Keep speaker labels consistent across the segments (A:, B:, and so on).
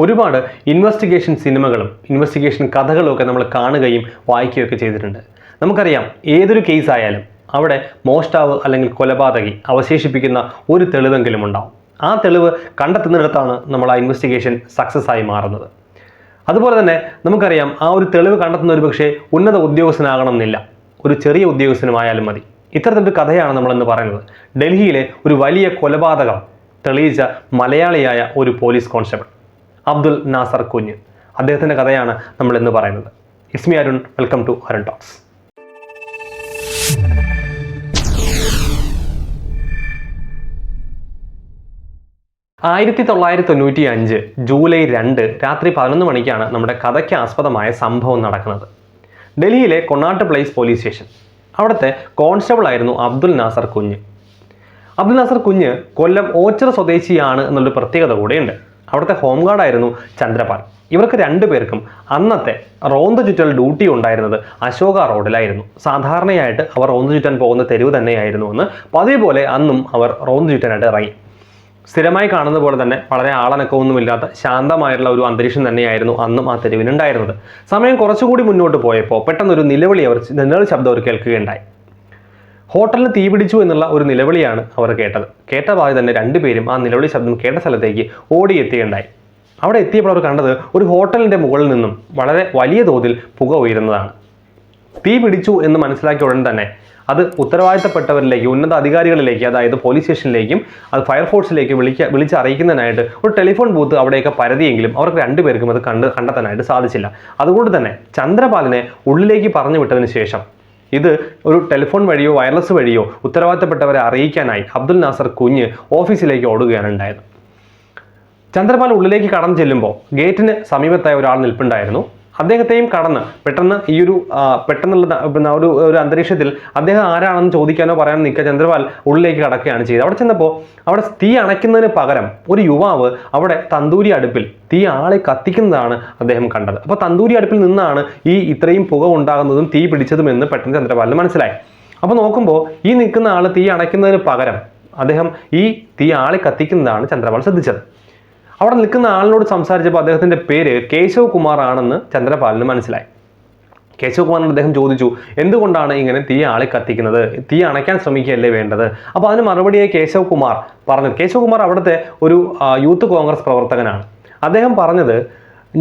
A: ഒരുപാട് ഇൻവെസ്റ്റിഗേഷൻ സിനിമകളും ഇൻവെസ്റ്റിഗേഷൻ കഥകളും ഒക്കെ നമ്മൾ കാണുകയും വായിക്കുകയൊക്കെ ചെയ്തിട്ടുണ്ട്. നമുക്കറിയാം, ഏതൊരു കേസ് ആയാലും അവിടെ മോഷ്ടാവ് അല്ലെങ്കിൽ കൊലപാതകി അവശേഷിപ്പിക്കുന്ന ഒരു തെളിവെങ്കിലും ഉണ്ടാവും. ആ തെളിവ് കണ്ടെത്തുന്നിടത്താണ് നമ്മൾ ആ ഇൻവെസ്റ്റിഗേഷൻ സക്സസ് ആയി മാറുന്നത്. അതുപോലെ തന്നെ നമുക്കറിയാം, ആ ഒരു തെളിവ് കണ്ടെത്തുന്ന ഒരു പക്ഷേ ഉന്നത ഉദ്യോഗസ്ഥനാകണം എന്നില്ല, ഒരു ചെറിയ ഉദ്യോഗസ്ഥനുമായാലും മതി. ഇത്തരത്തിലൊരു കഥയാണ് നമ്മളിന്ന് പറയുന്നത്. ഡൽഹിയിലെ ഒരു വലിയ കൊലപാതകം തെളിയിച്ച മലയാളിയായ ഒരു പോലീസ് കോൺസ്റ്റബിൾ അബ്ദുൽ നാസർ കുഞ്ഞ്, അദ്ദേഹത്തിൻ്റെ കഥയാണ് നമ്മളിന്ന് പറയുന്നത്. It's me Arun, welcome to Arun Talks. ആയിരത്തി 1995 ജൂലൈ 2 രാത്രി 11 മണിക്കാണ് നമ്മുടെ കഥയ്ക്ക് ആസ്പദമായ സംഭവം നടക്കുന്നത്. ഡൽഹിയിലെ കൊണാട്ട് പ്ലേസ് പോലീസ് സ്റ്റേഷൻ, അവിടുത്തെ കോൺസ്റ്റബിൾ ആയിരുന്നു അബ്ദുൽ നാസർ കുഞ്ഞ്. അബ്ദുൽ നാസർ കുഞ്ഞ് കൊല്ലം ഓച്ചിറ സ്വദേശിയാണ് എന്നുള്ളൊരു പ്രത്യേകത കൂടെയുണ്ട്. അവിടുത്തെ ഹോംഗാർഡായിരുന്നു ചന്ദ്രപാൽ. ഇവർക്ക് രണ്ടുപേർക്കും അന്നത്തെ റോന്ത് ചുറ്റൽ ഡ്യൂട്ടി ഉണ്ടായിരുന്നത് അശോക റോഡിലായിരുന്നു. സാധാരണയായിട്ട് അവർ റോന്ത് ചുറ്റാൻ പോകുന്ന തെരുവ് തന്നെയായിരുന്നു എന്ന് പതിവ് പോലെ അന്നും അവർ റോന്ത് ചുറ്റാനായിട്ട് ഇറങ്ങി. സ്ഥിരമായി കാണുന്ന പോലെ തന്നെ വളരെ ആളനക്കമൊന്നുമില്ലാത്ത ശാന്തമായിട്ടുള്ള ഒരു അന്തരീക്ഷം തന്നെയായിരുന്നു അന്നും ആ തെരുവിനുണ്ടായിരുന്നത്. സമയം കുറച്ചുകൂടി മുന്നോട്ട് പോയപ്പോൾ പെട്ടെന്നൊരു നിലവിളി ശബ്ദം അവർ കേൾക്കുകയുണ്ടായി. ഹോട്ടലിന് തീപിടിച്ചു എന്നുള്ള ഒരു നിലവിളിയാണ് അവർ കേട്ടത്. കേട്ട പാതി തന്നെ രണ്ടുപേരും ആ നിലവിളി ശബ്ദം കേട്ട സ്ഥലത്തേക്ക് ഓടിയെത്തുകയുണ്ടായി. അവിടെ എത്തിയപ്പോൾ അവർ കണ്ടത് ഒരു ഹോട്ടലിൻ്റെ മുകളിൽ നിന്നും വളരെ വലിയ തോതിൽ പുക ഉയരുന്നതാണ്. തീ പിടിച്ചു എന്ന് മനസ്സിലാക്കിയ ഉടൻ തന്നെ അത് ഉത്തരവാദിത്തപ്പെട്ടവരിലേക്ക്, ഉന്നത അധികാരികളിലേക്ക്, അതായത് പോലീസ് സ്റ്റേഷനിലേക്കും അത് ഫയർഫോഴ്സിലേക്ക് വിളിച്ചറിയിക്കുന്നതിനായിട്ട് ഒരു ടെലിഫോൺ ബൂത്ത് അവിടെയൊക്കെ പരതിയെങ്കിലും അവർക്ക് രണ്ടുപേർക്കും അത് കണ്ടെത്താനായിട്ട് സാധിച്ചില്ല. അതുകൊണ്ട് തന്നെ ചന്ദ്രപാലിനെ ഉള്ളിലേക്ക് പറഞ്ഞു വിട്ടതിന് ശേഷം ഇത് ഒരു ടെലിഫോൺ വഴിയോ വയർലെസ് വഴിയോ ഉത്തരവാദിത്തപ്പെട്ടവരെ അറിയിക്കാനായി അബ്ദുൽ നാസർ കുഞ്ഞ് ഓഫീസിലേക്ക് ഓടുകയാണ് ഉണ്ടായത്. ചന്ദ്രപാൽ ഉള്ളിലേക്ക് കടന്നു ചെല്ലുമ്പോൾ ഗേറ്റിന് സമീപത്തായ ഒരാൾ നിൽപ്പുണ്ടായിരുന്നു. അദ്ദേഹത്തെയും കടന്ന് പെട്ടെന്ന് പെട്ടെന്നുള്ള ഒരു അന്തരീക്ഷത്തിൽ അദ്ദേഹം ആരാണെന്ന് ചോദിക്കാനോ പറയാനോ നിൽക്കുക ചന്ദ്രപാൽ ഉള്ളിലേക്ക് കടക്കുകയാണ് ചെയ്തത്. അവിടെ ചെന്നപ്പോൾ അവിടെ തീ അണയ്ക്കുന്നതിന് പകരം ഒരു യുവാവ് അവിടെ തന്തൂരി അടുപ്പിൽ തീ ആളെ കത്തിക്കുന്നതാണ് അദ്ദേഹം കണ്ടത്. അപ്പോൾ തന്തൂരി അടുപ്പിൽ നിന്നാണ് ഈ ഇത്രയും പുക ഉണ്ടാകുന്നതും തീ പിടിച്ചതും എന്ന് പെട്ടെന്ന് ചന്ദ്രപാലിന് മനസ്സിലായി. അപ്പോൾ നോക്കുമ്പോൾ ഈ നിൽക്കുന്ന ആൾ തീ അണയ്ക്കുന്നതിന് പകരം അദ്ദേഹം ഈ തീ ആളെ കത്തിക്കുന്നതാണ് ചന്ദ്രപാൽ ശ്രദ്ധിച്ചത്. അവിടെ നിൽക്കുന്ന ആളിനോട് സംസാരിച്ചപ്പോൾ അദ്ദേഹത്തിൻ്റെ പേര് കേശവ് കുമാർ ആണെന്ന് ചന്ദ്രപാലിന് മനസ്സിലായി. കേശവ് കുമാറിനോട് അദ്ദേഹം ചോദിച്ചു, എന്തുകൊണ്ടാണ് ഇങ്ങനെ തീ ആളെ കത്തിക്കുന്നത്, തീ അണയ്ക്കാൻ ശ്രമിക്കുകയല്ലേ വേണ്ടത്? അപ്പോൾ അതിന് മറുപടിയായി കേശവ് കുമാർ പറഞ്ഞത്, കേശവ് കുമാർ അവിടുത്തെ ഒരു യൂത്ത് കോൺഗ്രസ് പ്രവർത്തകനാണ്. അദ്ദേഹം പറഞ്ഞത്,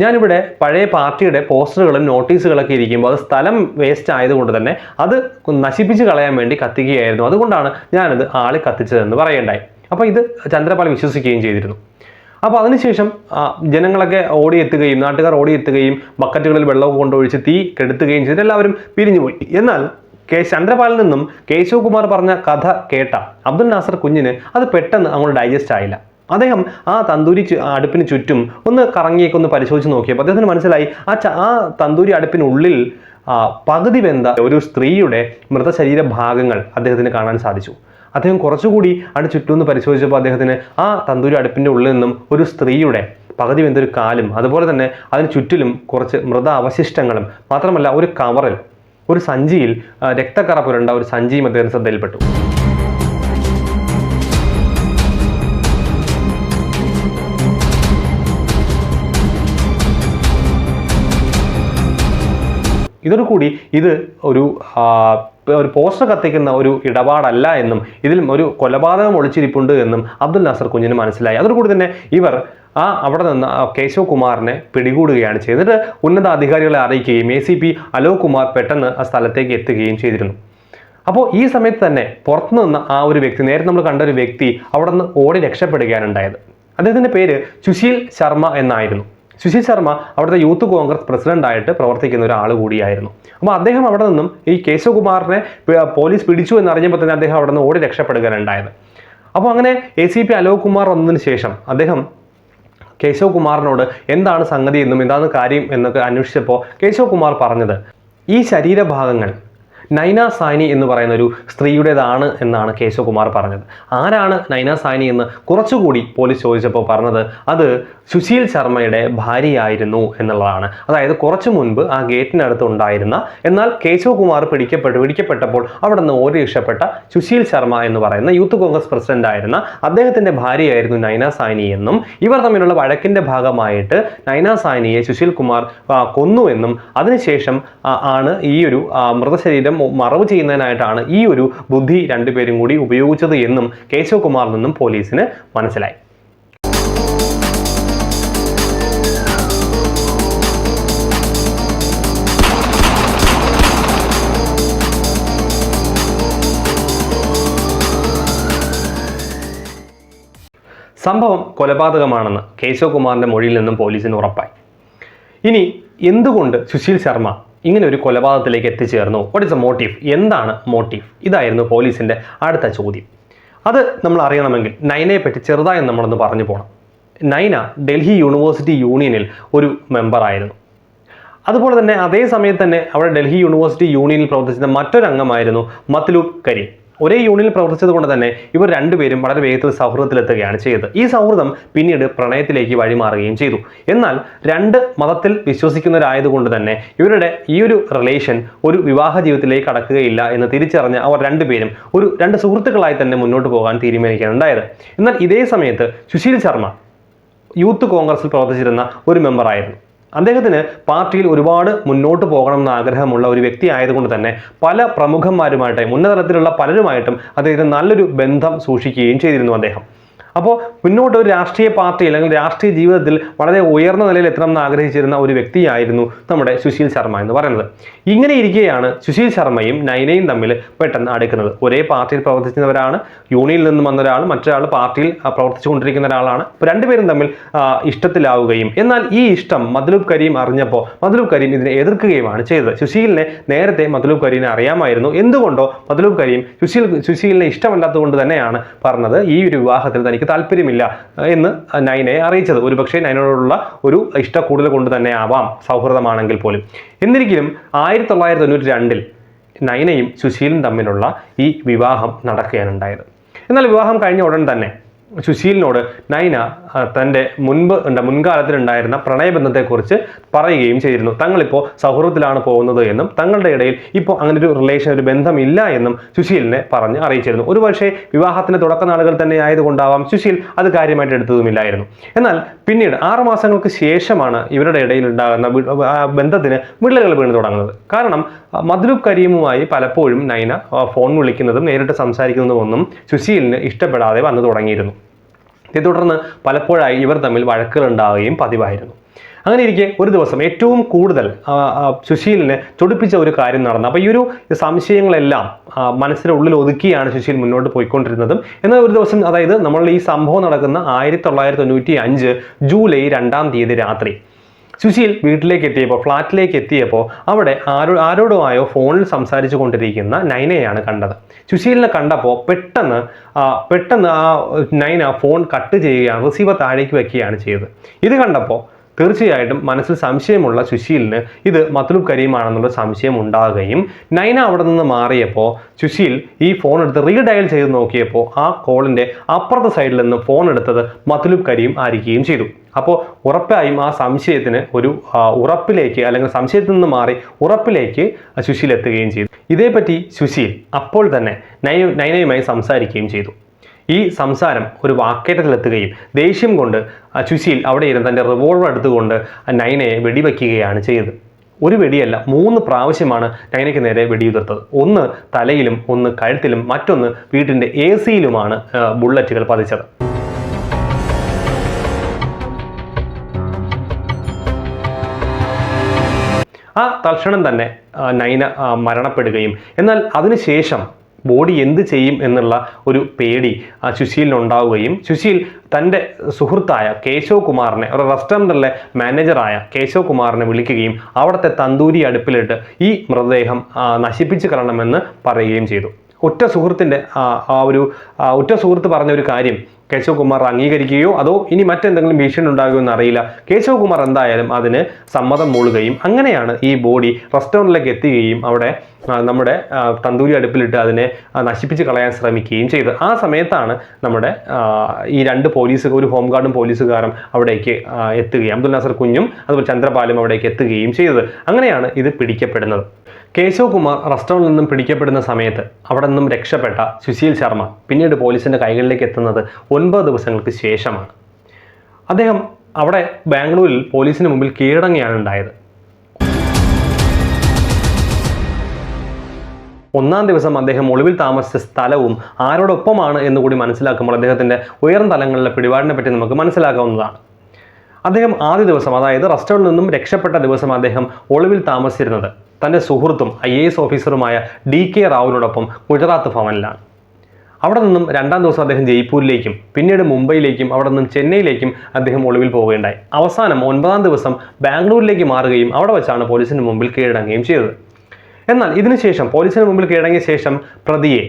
A: ഞാനിവിടെ പഴയ പാർട്ടിയുടെ പോസ്റ്ററുകളും നോട്ടീസുകളൊക്കെ ഇരിക്കുമ്പോൾ അത് സ്ഥലം വേസ്റ്റ് ആയതുകൊണ്ട് തന്നെ അത് നശിപ്പിച്ച് കളയാൻ വേണ്ടി കത്തിക്കുകയായിരുന്നു, അതുകൊണ്ടാണ് ഞാനത് ആളെ കത്തിച്ചതെന്ന് പറയേണ്ടായി. അപ്പോൾ ഇത് ചന്ദ്രപാൽ വിശ്വസിക്കുകയും ചെയ്തിരുന്നു. അപ്പോൾ അതിനുശേഷം ജനങ്ങളൊക്കെ ഓടിയെത്തുകയും നാട്ടുകാർ ഓടിയെത്തുകയും ബക്കറ്റുകളിൽ വെള്ളമൊക്കെ കൊണ്ടൊഴിച്ച് തീ കെടുത്തുകയും ചെയ്തിട്ട് എല്ലാവരും പിരിഞ്ഞുപോയി. എന്നാൽ ചന്ദ്രപാലിൽ നിന്നും കേശവ് കുമാർ പറഞ്ഞ കഥ കേട്ട അബ്ദുൽ നാസർ കുഞ്ഞിന് അത് പെട്ടെന്ന് അങ്ങോട്ട് ഡൈജസ്റ്റ് ആയില്ല. അദ്ദേഹം ആ തന്തൂരി അടുപ്പിന് ചുറ്റും ഒന്ന് കറങ്ങിയൊക്കെ പരിശോധിച്ച് നോക്കിയപ്പോൾ അദ്ദേഹത്തിന് മനസ്സിലായി ആ തന്തൂരി അടുപ്പിനുള്ളിൽ പകുതി വെന്ത ഒരു സ്ത്രീയുടെ മൃതശരീര ഭാഗങ്ങൾ അദ്ദേഹത്തിന് കാണാൻ സാധിച്ചു. അദ്ദേഹം കുറച്ചുകൂടി അവിടെ ചുറ്റും പരിശോധിച്ചപ്പോൾ അദ്ദേഹത്തിന് ആ തന്തൂരി അടുപ്പിൻ്റെ ഉള്ളിൽ നിന്നും ഒരു സ്ത്രീയുടെ പകുതി വെന്തൊരു കാലും അതുപോലെ തന്നെ അതിന് ചുറ്റിലും കുറച്ച് മൃത അവശിഷ്ടങ്ങളും മാത്രമല്ല ഒരു കവറിൽ ഒരു സഞ്ചിയിൽ രക്തക്കറ പുരണ്ട ഒരു സഞ്ചിയും അദ്ദേഹം ശ്രദ്ധയിൽപ്പെട്ടു. ഇതോടുകൂടി ഇത് ഒരു പോസ്റ്റർ കത്തിക്കുന്ന ഒരു ഇടപാടല്ല എന്നും ഇതിൽ ഒരു കൊലപാതകം ഒളിച്ചിരിപ്പുണ്ട് എന്നും അബ്ദുൽ നാസർ കുഞ്ഞിന് മനസ്സിലായി. അതോടുകൂടി തന്നെ ഇവർ അവിടെ നിന്ന് കേശവ് കുമാറിനെ പിടികൂടുകയാണ് ചെയ്തത്. ഉന്നത അധികാരികളെ അറിയിക്കുകയും ACP അലോക് കുമാർ പെട്ടെന്ന് ആ സ്ഥലത്തേക്ക് എത്തുകയും ചെയ്തിരുന്നു. അപ്പോൾ ഈ സമയത്ത് തന്നെ പുറത്തു നിന്ന് ആ ഒരു വ്യക്തി, നേരത്തെ നമ്മൾ കണ്ട ഒരു വ്യക്തി അവിടെ നിന്ന് ഓടി രക്ഷപ്പെടുകയാണ് ഉണ്ടായത്. അദ്ദേഹത്തിൻ്റെ പേര് സുശീൽ ശർമ്മ എന്നായിരുന്നു. സുശീൽ ശർമ്മ അവിടുത്തെ യൂത്ത് കോൺഗ്രസ് പ്രസിഡന്റായിട്ട് പ്രവർത്തിക്കുന്ന ഒരാൾ കൂടിയായിരുന്നു. അപ്പോൾ അദ്ദേഹം അവിടെ നിന്നും ഈ കേശവ് കുമാറിനെ പോലീസ് പിടിച്ചു എന്നറിഞ്ഞപ്പോൾ തന്നെ അദ്ദേഹം അവിടെ നിന്ന് ഓടി രക്ഷപ്പെടുകയാണുണ്ടായത്. അപ്പോൾ അങ്ങനെ ACP അലോക് കുമാർ വന്നതിന് ശേഷം അദ്ദേഹം കേശവ് കുമാറിനോട് എന്താണ് സംഗതി എന്നും എന്താണ് കാര്യം എന്നൊക്കെ അന്വേഷിച്ചപ്പോൾ കേശവ് കുമാർ പറഞ്ഞത്, ഈ ശരീരഭാഗങ്ങൾ നൈന സാനി എന്ന് പറയുന്ന ഒരു സ്ത്രീയുടേതാണ് എന്നാണ് കേശവ് കുമാർ പറഞ്ഞത്. ആരാണ് നൈന സാനി എന്ന് കുറച്ചുകൂടി പോലീസ് ചോദിച്ചപ്പോൾ പറഞ്ഞത് അത് സുശീൽ ശർമ്മയുടെ ഭാര്യയായിരുന്നു എന്നുള്ളതാണ്. അതായത് കുറച്ചു മുൻപ് ആ ഗേറ്റിനടുത്ത് ഉണ്ടായിരുന്ന, എന്നാൽ കേശവ് കുമാർ പിടിക്കപ്പെട്ടപ്പോൾ അവിടെ നിന്ന് ഓടി രക്ഷപ്പെട്ട സുശീൽ ശർമ്മ എന്ന് പറയുന്ന യൂത്ത് കോൺഗ്രസ് പ്രസിഡന്റ് ആയിരുന്ന അദ്ദേഹത്തിന്റെ ഭാര്യയായിരുന്നു നൈന സായ്നി എന്നും ഇവർ തമ്മിലുള്ള വഴക്കിന്റെ ഭാഗമായിട്ട് നൈന സായ്നിയെ സുശീൽ കുമാർ കൊന്നുവെന്നും അതിനുശേഷം ആണ് ഈ ഒരു മൃതശരീരം മറവ് ചെയ്യുന്നതിനായിട്ടാണ് ഈ ഒരു ബുദ്ധി രണ്ടുപേരും കൂടി ഉപയോഗിച്ചത് എന്നും കേശവ് കുമാറിൽ നിന്നും പോലീസിന് മനസ്സിലായി. സംഭവം കൊലപാതകമാണെന്ന് കേശവ് കുമാറിന്റെ മൊഴിയിൽ നിന്നും പോലീസിന് ഉറപ്പായി. ഇനി എന്തുകൊണ്ട് സുശീൽ ശർമ്മ ഇങ്ങനെ ഒരു കൊലപാതകത്തിലേക്ക് എത്തിച്ചേർന്നു? What is A motive? എന്താണ് മോട്ടീവ്? ഇതായിരുന്നു പോലീസിന്റെ അടുത്ത ചോദ്യം. അത് നമ്മൾ അറിയണമെങ്കിൽ നൈനയെ പറ്റി ചെറുതായി നമ്മളൊന്ന് പറഞ്ഞു പോകണം. നൈന ഡൽഹി യൂണിവേഴ്സിറ്റി യൂണിയനിൽ ഒരു മെമ്പറായിരുന്നു. അതുപോലെ തന്നെ അതേ സമയത്ത് തന്നെ അവിടെ ഡൽഹി യൂണിവേഴ്സിറ്റി യൂണിയനിൽ പ്രവർത്തിച്ചിരുന്ന മറ്റൊരു അംഗമായിരുന്നു മത്ലൂബ് കരീം. ഒരേ യൂണിയനിൽ പ്രവർത്തിച്ചത് കൊണ്ട് തന്നെ ഇവർ രണ്ടുപേരും വളരെ വേഗത്തിൽ സൗഹൃദത്തിലെത്തുകയാണ് ചെയ്തത്. ഈ സൗഹൃദം പിന്നീട് പ്രണയത്തിലേക്ക് വഴിമാറുകയും ചെയ്തു. എന്നാൽ രണ്ട് മതത്തിൽ വിശ്വസിക്കുന്നവരായതുകൊണ്ട് തന്നെ ഇവരുടെ ഈ ഒരു റിലേഷൻ ഒരു വിവാഹ ജീവിതത്തിലേക്ക് കടക്കുകയില്ല എന്ന് തിരിച്ചറിഞ്ഞ അവർ രണ്ടുപേരും രണ്ട് സുഹൃത്തുക്കളായി തന്നെ മുന്നോട്ട് പോകാൻ തീരുമാനിക്കുകയുണ്ടായത്. എന്നാൽ ഇതേ സമയത്ത് സുശീൽ ശർമ്മ യൂത്ത് കോൺഗ്രസിൽ പ്രവർത്തിച്ചിരുന്ന ഒരു മെമ്പറായിരുന്നു. അദ്ദേഹത്തിന് പാർട്ടിയിൽ ഒരുപാട് മുന്നോട്ട് പോകണമെന്ന് ആഗ്രഹമുള്ള ഒരു വ്യക്തി ആയതുകൊണ്ട് തന്നെ പല പ്രമുഖന്മാരുമായിട്ടും ഉന്നതതലത്തിലുള്ള പലരുമായിട്ടും അദ്ദേഹത്തിന് നല്ലൊരു ബന്ധം സൂക്ഷിക്കുകയും ചെയ്തിരുന്നു അദ്ദേഹം. അപ്പോൾ മുന്നോട്ട് ഒരു രാഷ്ട്രീയ പാർട്ടി അല്ലെങ്കിൽ രാഷ്ട്രീയ ജീവിതത്തിൽ വളരെ ഉയർന്ന നിലയിൽ എത്തണമെന്ന് ആഗ്രഹിച്ചിരുന്ന ഒരു വ്യക്തിയായിരുന്നു നമ്മുടെ സുശീൽ ശർമ്മ എന്ന് പറയുന്നത്. ഇങ്ങനെ ഇരിക്കെയാണ് സുശീൽ ശർമ്മയും നൈനയും തമ്മിൽ പെട്ടെന്ന് അടുക്കുന്നത്. ഒരേ പാർട്ടിയിൽ പ്രവർത്തിക്കുന്നവരാണ്, യൂണിയനിൽ നിന്നും വന്ന ഒരാൾ, മറ്റൊരാൾ പാർട്ടിയിൽ പ്രവർത്തിച്ചുകൊണ്ടിരിക്കുന്ന ഒരാളാണ്. രണ്ടുപേരും തമ്മിൽ ഇഷ്ടത്തിലാവുകയും, എന്നാൽ ഈ ഇഷ്ടം മത്ലൂബ് കരീം അറിഞ്ഞപ്പോൾ മത്ലൂബ് കരീം ഇതിനെ എതിർക്കുകയുമാണ് ചെയ്തത്. സുശീലിനെ നേരത്തെ മത്ലൂബ് കരീമിനെ അറിയാമായിരുന്നു. എന്തുകൊണ്ടോ മത്ലൂബ് കരീം സുശീലിനെ ഇഷ്ടമല്ലാത്തത് കൊണ്ട് തന്നെയാണ് പറഞ്ഞത് ഈ ഒരു വിവാഹത്തിൽ തനിക്ക് താല്പര്യമില്ല എന്ന് നൈനയെ അറിയിച്ചത്. ഒരുപക്ഷെ നൈനയോടുള്ള ഒരു ഇഷ്ടക്കൂടുതൽ കൊണ്ട് തന്നെ ആവാം, സൗഹൃദമാണെങ്കിൽ പോലും. എന്നിരിക്കലും 1992 നൈനയും സുശീലും തമ്മിലുള്ള ഈ വിവാഹം നടക്കുകയാണുണ്ടായത്. എന്നാൽ വിവാഹം കഴിഞ്ഞ ഉടൻ തന്നെ സുശീലിനോട് നൈന തൻ്റെ മുൻകാലത്തിലുണ്ടായിരുന്ന പ്രണയബന്ധത്തെക്കുറിച്ച് പറയുകയും ചെയ്തിരുന്നു. തങ്ങളിപ്പോൾ സൗഹൃദത്തിലാണ് പോകുന്നത് എന്നും തങ്ങളുടെ ഇടയിൽ ഇപ്പോൾ അങ്ങനെ ഒരു റിലേഷൻ, ഒരു ബന്ധമില്ല എന്നും സുശീലിനെ പറഞ്ഞ് അറിയിച്ചിരുന്നു. ഒരുപക്ഷെ വിവാഹത്തിൻ്റെ തുടക്കനാളുകൾ തന്നെ ആയതുകൊണ്ടാവാം സുശീൽ അത് കാര്യമായിട്ട് എടുത്തതുമില്ലായിരുന്നു. എന്നാൽ പിന്നീട് 6 മാസങ്ങൾക്ക് ശേഷമാണ് ഇവരുടെ ഇടയിൽ ഉണ്ടാകുന്ന ബന്ധത്തിന് വിള്ളലുകൾ വീണ് തുടങ്ങുന്നത്. കാരണം മത്ലൂബ് കരീമുമായി പലപ്പോഴും നൈന ഫോൺ വിളിക്കുന്നതും നേരിട്ട് സംസാരിക്കുന്നതും ഒന്നും സുശീലിന് ഇഷ്ടപ്പെടാതെ വന്നു തുടങ്ങിയിരുന്നു. ഇതേ തുടർന്ന് പലപ്പോഴായി ഇവർ തമ്മിൽ വഴക്കുകൾ ഉണ്ടാവുകയും പതിവായിരുന്നു. അങ്ങനെ ഇരിക്കെ ഒരു ദിവസം ഏറ്റവും കൂടുതൽ സുശീലിനെ ചൊടിപ്പിച്ച ഒരു കാര്യം നടന്നു. അപ്പോൾ ഈ ഒരു സംശയങ്ങളെല്ലാം മനസ്സിൻ്റെ ഉള്ളിൽ ഒതുക്കിയാണ് സുശീൽ മുന്നോട്ട് പോയിക്കൊണ്ടിരുന്നതും. എന്നാൽ ഒരു ദിവസം, അതായത് നമ്മൾ ഈ സംഭവം നടക്കുന്ന 1995 ജൂലൈ 2-ാം തീയതി രാത്രി സുശീൽ ഫ്ലാറ്റിലേക്ക് എത്തിയപ്പോൾ അവിടെ ആരോടുമായോ ഫോണിൽ സംസാരിച്ചു കൊണ്ടിരിക്കുന്ന നൈനയാണ് കണ്ടത്. സുശീലിനെ കണ്ടപ്പോൾ പെട്ടെന്ന് ആ നൈന ഫോൺ കട്ട് ചെയ്യുകയാണ്, റിസീവർ താഴേക്ക് വയ്ക്കുകയാണ് ചെയ്തത്. ഇത് കണ്ടപ്പോൾ തീർച്ചയായിട്ടും മനസ്സിൽ സംശയമുള്ള സുശീലിന് ഇത് മത്ലൂബ് കരീമാണെന്നുള്ള സംശയം ഉണ്ടാകുകയും നൈന അവിടെ നിന്ന് മാറിയപ്പോൾ സുശീൽ ഈ ഫോൺ എടുത്ത് റീഡയൽ ചെയ്ത് നോക്കിയപ്പോൾ ആ കോളിൻ്റെ അപ്പുറത്തെ സൈഡിൽ നിന്ന് ഫോൺ എടുത്തത് മത്ലൂബ് കരീം ആയിരിക്കുകയും ചെയ്തു. അപ്പോൾ ഉറപ്പായും ആ സംശയത്തിന് ഒരു ഉറപ്പിലേക്ക്, അല്ലെങ്കിൽ സംശയത്തിൽ നിന്ന് മാറി ഉറപ്പിലേക്ക് സുശീൽ എത്തുകയും ചെയ്തു. ഇതേപ്പറ്റി സുശീൽ അപ്പോൾ തന്നെ നൈനയുമായി സംസാരിക്കുകയും ചെയ്തു. ഈ സംസാരം ഒരു വാക്കേറ്റത്തിലെത്തുകയും ദേഷ്യം കൊണ്ട് സുശീൽ അവിടെ ഇരുന്ന് തൻ്റെ റിവോൾവർ എടുത്തുകൊണ്ട് നൈനയെ വെടിവെക്കുകയാണ് ചെയ്തത്. ഒരു വെടിയല്ല, 3 പ്രാവശ്യമാണ് നൈനയ്ക്ക് നേരെ വെടിയുതിർത്തത്. ഒന്ന് തലയിലും, ഒന്ന് കഴുത്തിലും, മറ്റൊന്ന് വീട്ടിൻ്റെ AC-യിലുമാണ് ബുള്ളറ്റുകൾ പതിച്ചത്. തൽക്ഷണം തന്നെ നൈന മരണപ്പെടുകയും, എന്നാൽ അതിനുശേഷം ബോഡി എന്ത് ചെയ്യും എന്നുള്ള ഒരു പേടി സുശീലിനുണ്ടാവുകയും സുശീൽ തൻ്റെ സുഹൃത്തായ കേശവ് കുമാറിനെ, ഒരു റെസ്റ്റോറൻറ്റിലെ മാനേജറായ കേശവ് കുമാറിനെ വിളിക്കുകയും അവിടുത്തെ തന്തൂരി അടുപ്പിലിട്ട് ഈ മൃതദേഹം നശിപ്പിച്ച് കളയണമെന്ന് പറയുകയും ചെയ്തു. ഉറ്റ സുഹൃത്ത് പറഞ്ഞ ഒരു കാര്യം കേശവ് കുമാർ അംഗീകരിക്കുകയോ അതോ ഇനി മറ്റെന്തെങ്കിലും ഭീഷണി ഉണ്ടാകുമോ എന്ന് അറിയില്ല. കേശവ് കുമാർ എന്തായാലും അതിന് സമ്മതം മൂളുകയും അങ്ങനെയാണ് ഈ ബോഡി റെസ്റ്റോറൻറ്റിലേക്ക് എത്തുകയും അവിടെ നമ്മുടെ തന്തൂരി അടുപ്പിലിട്ട് അതിനെ നശിപ്പിച്ച് കളയാൻ ശ്രമിക്കുകയും ചെയ്തു. ആ സമയത്താണ് നമ്മുടെ ഈ രണ്ട് ഒരു ഹോം ഗാർഡും പോലീസുകാരും അവിടേക്ക് എത്തുകയും അബ്ദുൽ നാസർ കുഞ്ഞും അതുപോലെ ചന്ദ്രപാലും അവിടേക്ക് എത്തുകയും ചെയ്തത്. അങ്ങനെയാണ് ഇത് പിടിക്കപ്പെടുന്നത്. കേശവ് കുമാർ റെസ്റ്റോറൻറ്റിൽ നിന്നും പിടിക്കപ്പെടുന്ന സമയത്ത് അവിടെ നിന്നും രക്ഷപ്പെട്ട സുശീൽ ശർമ്മ പിന്നീട് പോലീസിൻ്റെ കൈകളിലേക്ക് എത്തുന്നത് 9 ദിവസങ്ങൾക്ക് ശേഷമാണ്. അദ്ദേഹം അവിടെ ബാംഗ്ലൂരിൽ പോലീസിന് മുമ്പിൽ കീഴടങ്ങിയാണ് ഉണ്ടായത്. 1-ാം ദിവസം അദ്ദേഹം ഒളിവിൽ താമസിച്ച സ്ഥലവും ആരോടൊപ്പമാണ് എന്നുകൂടി മനസ്സിലാക്കുമ്പോൾ അദ്ദേഹത്തിൻ്റെ ഉയർന്ന തലങ്ങളിലെ പിടിപാടിനെ പറ്റി നമുക്ക് മനസ്സിലാക്കാവുന്നതാണ്. അദ്ദേഹം ആദ്യ ദിവസം, അതായത് റെസ്റ്റോറൻറ്റിൽ നിന്നും രക്ഷപ്പെട്ട ദിവസം അദ്ദേഹം ഒളിവിൽ താമസിച്ചിരുന്നത് തൻ്റെ സുഹൃത്തും IAS ഓഫീസറുമായ DK റാവുവിനോടൊപ്പം ഗുജറാത്ത് ഭവനിലാണ്. അവിടെ നിന്നും 2-ാം ദിവസം അദ്ദേഹം ജയ്പൂരിലേക്കും പിന്നീട് മുംബൈയിലേക്കും അവിടെ നിന്നും ചെന്നൈയിലേക്കും അദ്ദേഹം ഒളിവിൽ പോവുകയുണ്ടായി. അവസാനം 9-ാം ദിവസം ബാംഗ്ലൂരിലേക്ക് മാറുകയും അവിടെ വെച്ചാണ് പോലീസിന് മുമ്പിൽ കീഴടങ്ങുകയും ചെയ്തത്. എന്നാൽ ഇതിനുശേഷം പോലീസിന് മുമ്പിൽ കീഴടങ്ങിയ ശേഷം പ്രതിയെ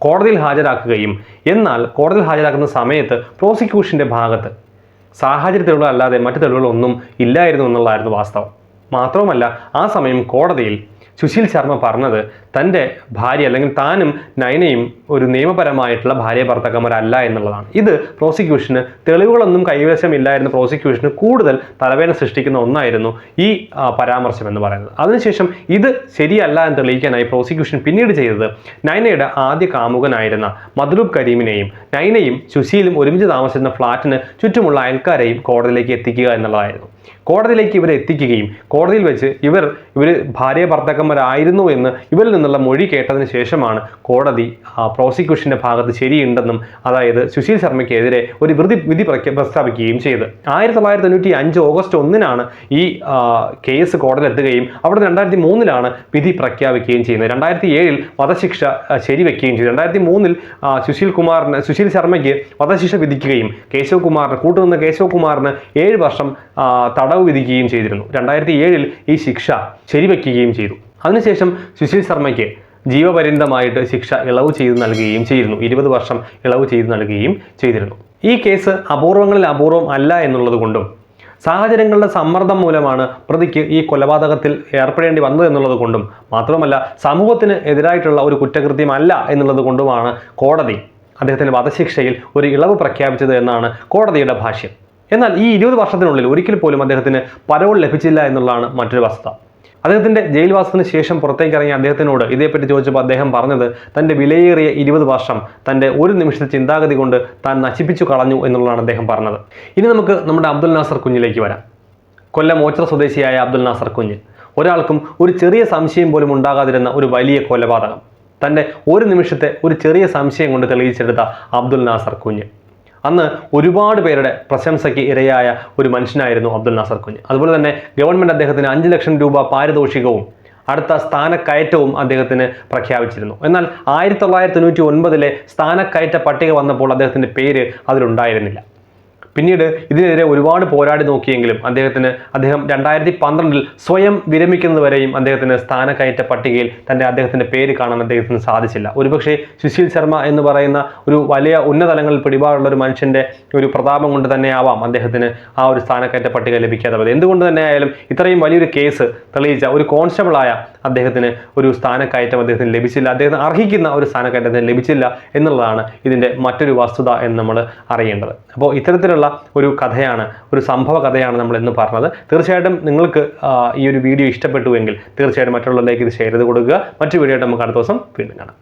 A: കോടതിയിൽ ഹാജരാക്കുകയും എന്നാൽ കോടതിയിൽ ഹാജരാക്കുന്ന സമയത്ത് പ്രോസിക്യൂഷൻ്റെ ഭാഗത്ത് സാഹചര്യ തെളിവുകൾ അല്ലാതെ മറ്റു തെളിവുകളൊന്നും ഇല്ലായിരുന്നു എന്നുള്ളതായിരുന്നു വാസ്തവം. മാത്രവുമല്ല ആ സമയം കോടതിയിൽ സുശീൽ ശർമ്മ പറഞ്ഞത് തൻ്റെ ഭാര്യ അല്ലെങ്കിൽ താനും നയനയും ഒരു നിയമപരമായിട്ടുള്ള ഭാര്യ ഭർത്താക്കന്മാരല്ല എന്നുള്ളതാണ്. ഇത് പ്രോസിക്യൂഷന് തെളിവുകളൊന്നും കൈവശമില്ലായിരുന്നു. പ്രോസിക്യൂഷന് കൂടുതൽ തലവേദന സൃഷ്ടിക്കുന്ന ഒന്നായിരുന്നു ഈ പരാമർശം എന്ന് പറയുന്നത്. അതിനുശേഷം ഇത് ശരിയല്ല എന്ന് തെളിയിക്കാനായി പ്രോസിക്യൂഷൻ പിന്നീട് ചെയ്തത് നയനയുടെ ആദ്യ കാമുകനായിരുന്ന മദ്ലൂബ് കരീമിനെയും നയനയും സുശീലും ഒരുമിച്ച് താമസിക്കുന്ന ഫ്ലാറ്റിന് ചുറ്റുമുള്ള അയൽക്കാരെയും കോടതിയിലേക്ക് എത്തിക്കുക എന്നുള്ളതായിരുന്നു. കോടതിയിലേക്ക് ഇവരെ എത്തിക്കുകയും കോടതിയിൽ വെച്ച് ഇവർ ഭാര്യ ഭർത്താക്കന്മാരായിരുന്നു എന്ന് ഇവരിൽ നിന്നുള്ള മൊഴി കേട്ടതിന് ശേഷമാണ് കോടതി പ്രോസിക്യൂഷൻ്റെ ഭാഗത്ത് ശരിയുണ്ടെന്നും അതായത് സുശീൽ ശർമ്മയ്ക്കെതിരെ ഒരു വിധി പ്രസ്താവിക്കുകയും ചെയ്ത് 1995 ഓഗസ്റ്റ് 1-നാണ് ഈ കേസ് കോടതിയിലെത്തുകയും അവിടെ 2003-ലാണ് വിധി പ്രഖ്യാപിക്കുകയും ചെയ്യുന്നത്. 2007-ൽ വധശിക്ഷ ശരിവെക്കുകയും ചെയ്തു. 2003-ൽ സുശീൽ ശർമ്മയ്ക്ക് വധശിക്ഷ വിധിക്കുകയും കൂട്ടുനിന്ന കേശവ് കുമാറിന് 7 വർഷം തടവ് വിധിക്കുകയും ചെയ്തിരുന്നു. 2007-ൽ ഈ ശിക്ഷ ശരിവെക്കുകയും ചെയ്തു. അതിനുശേഷം സുശീൽ ശർമ്മയ്ക്ക് ജീവപര്യന്തമായിട്ട് ശിക്ഷ ഇളവ് ചെയ്ത് നൽകുകയും ചെയ്തിരുന്നു. 20 വർഷം ഇളവ് ചെയ്ത് നൽകുകയും ചെയ്തിരുന്നു. ഈ കേസ് അപൂർവങ്ങളിൽ അപൂർവം അല്ല എന്നുള്ളത് കൊണ്ടും സാഹചര്യങ്ങളുടെ സമ്മർദ്ദം മൂലമാണ് പ്രതിക്ക് ഈ കൊലപാതകത്തിൽ ഏർപ്പെടേണ്ടി വന്നത് എന്നുള്ളത് കൊണ്ടും മാത്രമല്ല സമൂഹത്തിന് എതിരായിട്ടുള്ള ഒരു കുറ്റകൃത്യമല്ല എന്നുള്ളത് കൊണ്ടുമാണ് കോടതി അദ്ദേഹത്തിൻ്റെ വധശിക്ഷയിൽ ഒരു ഇളവ് പ്രഖ്യാപിച്ചത് എന്നാണ് കോടതിയുടെ ഭാഷ്യം. എന്നാൽ ഈ 20 വർഷത്തിനുള്ളിൽ ഒരിക്കൽ പോലും അദ്ദേഹത്തിന് പരോൾ ലഭിച്ചില്ല എന്നുള്ളതാണ് മറ്റൊരു വസ്തുത. അദ്ദേഹത്തിൻ്റെ ജയിൽവാസത്തിന് ശേഷം പുറത്തേക്ക് ഇറങ്ങിയ അദ്ദേഹത്തിനോട് ഇതേപ്പറ്റി ചോദിച്ചപ്പോൾ അദ്ദേഹം പറഞ്ഞത് തൻ്റെ വിലയേറിയ 20 വർഷം തൻ്റെ ഒരു നിമിഷത്തെ ചിന്താഗതി കൊണ്ട് താൻ നശിപ്പിച്ചു കളഞ്ഞു എന്നുള്ളതാണ് അദ്ദേഹം പറഞ്ഞത്. ഇനി നമുക്ക് നമ്മുടെ അബ്ദുൽ നാസർ കുഞ്ഞിലേക്ക് വരാം. കൊല്ലം ഓച്ചിറ സ്വദേശിയായ അബ്ദുൽ നാസർ കുഞ്ഞ്, ഒരാൾക്കും ഒരു ചെറിയ സംശയം പോലും ഉണ്ടാകാതിരുന്ന ഒരു വലിയ കൊലപാതകം തൻ്റെ ഒരു നിമിഷത്തെ ഒരു ചെറിയ സംശയം കൊണ്ട് തെളിയിച്ചെടുത്ത അബ്ദുൽ നാസർ കുഞ്ഞ്. അന്ന് ഒരുപാട് പേരുടെ പ്രശംസയ്ക്ക് ഇരയായ ഒരു മനുഷ്യനായിരുന്നു അബ്ദുൽ നാസർ കുഞ്ഞ്. അതുപോലെ തന്നെ ഗവൺമെൻറ് അദ്ദേഹത്തിന് 5 ലക്ഷം രൂപ പാരിതോഷികവും അടുത്ത സ്ഥാനക്കയറ്റവും അദ്ദേഹത്തിന് പ്രഖ്യാപിച്ചിരുന്നു. എന്നാൽ 1999-ലെ സ്ഥാനക്കയറ്റ പട്ടിക വന്നപ്പോൾ അദ്ദേഹത്തിൻ്റെ പേര് അതിലുണ്ടായിരുന്നില്ല. പിന്നീട് ഇതിനെതിരെ ഒരുപാട് പോരാടി നോക്കിയെങ്കിലും അദ്ദേഹം 2012-ൽ സ്വയം വിരമിക്കുന്നത് വരെയും അദ്ദേഹത്തിന് സ്ഥാനക്കയറ്റ പട്ടികയിൽ അദ്ദേഹത്തിൻ്റെ പേര് കാണാൻ അദ്ദേഹത്തിന് സാധിച്ചില്ല. ഒരുപക്ഷെ സുശീൽ ശർമ്മ എന്ന് പറയുന്ന ഒരു വലിയ ഉന്നതലങ്ങളിൽ പിടിപാടുള്ള ഒരു മനുഷ്യൻ്റെ ഒരു പ്രതാപം കൊണ്ട് തന്നെ ആവാം അദ്ദേഹത്തിന് ആ ഒരു സ്ഥാനക്കയറ്റ പട്ടിക ലഭിക്കാതെ പോയത്. എന്തുകൊണ്ട് തന്നെ ആയാലും ഇത്രയും വലിയൊരു കേസ് തെളിയിച്ച ഒരു കോൺസ്റ്റബിളായ അദ്ദേഹത്തിന് ഒരു സ്ഥാനക്കയറ്റം അദ്ദേഹത്തിന് ലഭിച്ചില്ല. അദ്ദേഹത്തിന് അർഹിക്കുന്ന ഒരു സ്ഥാനക്കയറ്റത്തിന് ലഭിച്ചില്ല എന്നുള്ളതാണ് ഇതിൻ്റെ മറ്റൊരു വസ്തുത എന്ന് നമ്മൾ അറിയേണ്ടത്. അപ്പോൾ ഇത്തരത്തിലുള്ള ഒരു കഥയാണ്, ഒരു സംഭവ കഥയാണ് നമ്മൾ ഇന്ന് പറഞ്ഞത്. തീർച്ചയായിട്ടും നിങ്ങൾക്ക് ഈ ഒരു വീഡിയോ ഇഷ്ടപ്പെട്ടുവെങ്കിൽ തീർച്ചയായിട്ടും മറ്റുള്ളവരിലേക്ക് ഇത് ഷെയർ ചെയ്ത് കൊടുക്കുക. മറ്റു വീഡിയോ ആയിട്ട് നമുക്ക് അടുത്ത ദിവസം വീണ്ടും കാണാം.